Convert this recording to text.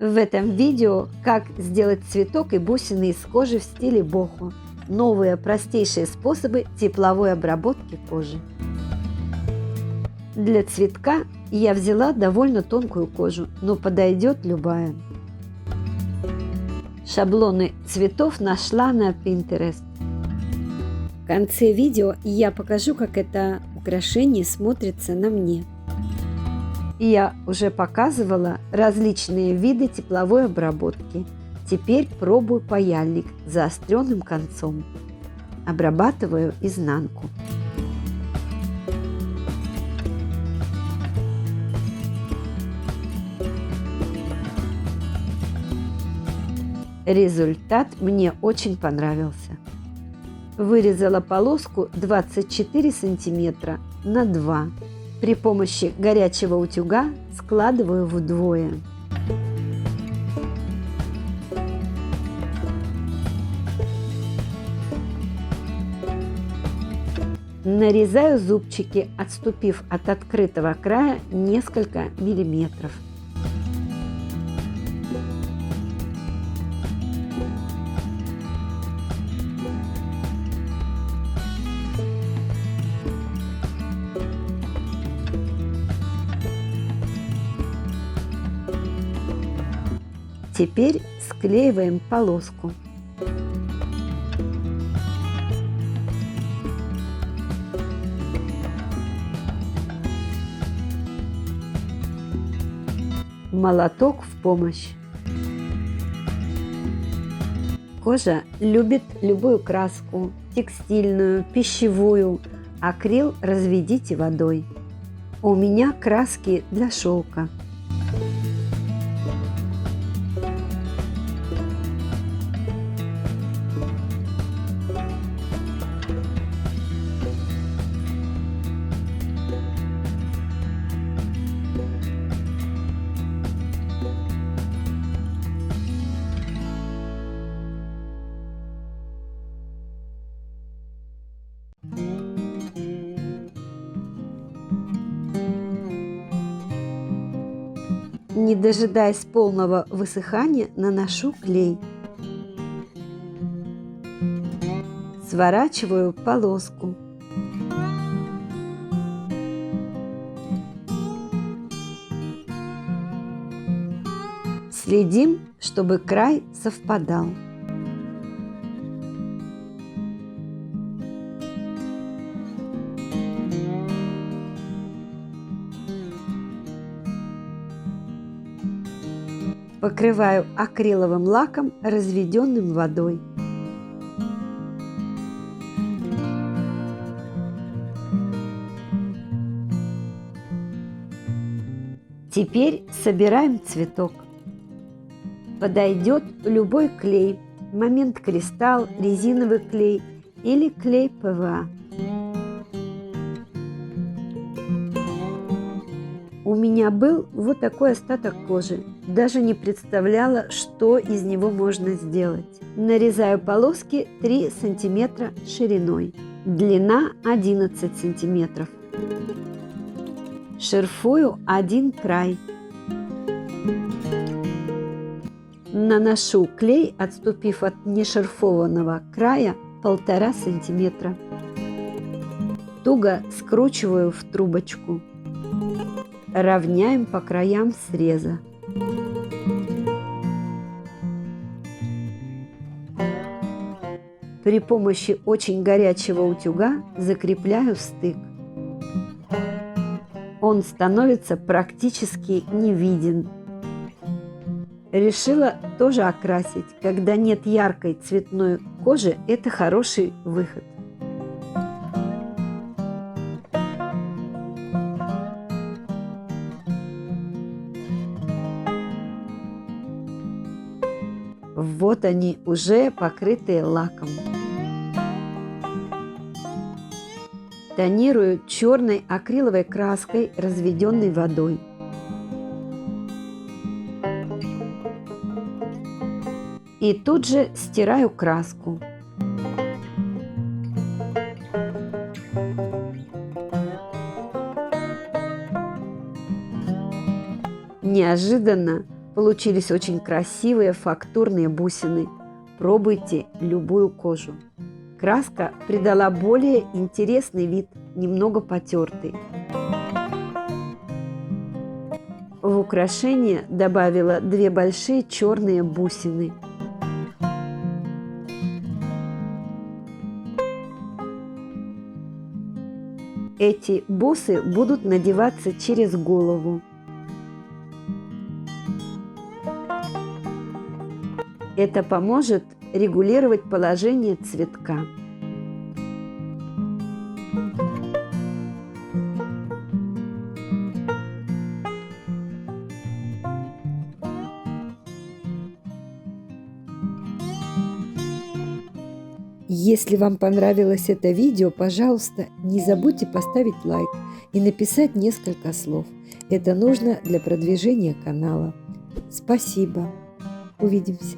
В этом видео как сделать цветок и бусины из кожи в стиле бохо. Новые простейшие способы тепловой обработки кожи. Для цветка я взяла довольно тонкую кожу, но подойдет любая. Шаблоны цветов нашла на Pinterest. В конце видео я покажу, как это украшение смотрится на мне. Я уже показывала различные виды тепловой обработки. Теперь пробую паяльник с заостренным концом. Обрабатываю изнанку. Результат мне очень понравился. Вырезала полоску 24 сантиметра на 2. При помощи горячего утюга складываю вдвое. Нарезаю зубчики, отступив от открытого края несколько миллиметров. Теперь склеиваем полоску. Молоток в помощь. Кожа любит любую краску, текстильную, пищевую. Акрил разведите водой. У меня краски для шелка. Не дожидаясь полного высыхания, наношу клей. Сворачиваю полоску. Следим, чтобы край совпадал. Покрываю акриловым лаком, разведенным водой. Теперь собираем цветок. Подойдет любой клей, Момент Кристалл, резиновый клей или клей ПВА. У меня был вот такой остаток кожи. Даже не представляла, что из него можно сделать. Нарезаю полоски 3 сантиметра шириной. Длина 11 сантиметров. Шерфую один край. Наношу клей, отступив от нешерфованного края 1,5 сантиметра. Туго скручиваю в трубочку. Равняем по краям среза. При помощи очень горячего утюга закрепляю стык. Он становится практически не виден. Решила тоже окрасить. Когда нет яркой цветной кожи, это хороший выход. Вот они уже покрытые лаком. Тонирую черной акриловой краской, разведенной водой. И тут же стираю краску. Неожиданно Получились очень красивые фактурные бусины. Пробуйте любую кожу. Краска придала более интересный вид, немного потертый. В украшение добавила 2 большие черные бусины. Эти бусы будут надеваться через голову. Это поможет регулировать положение цветка. Если вам понравилось это видео, пожалуйста, не забудьте поставить лайк и написать несколько слов. Это нужно для продвижения канала. Спасибо. Увидимся.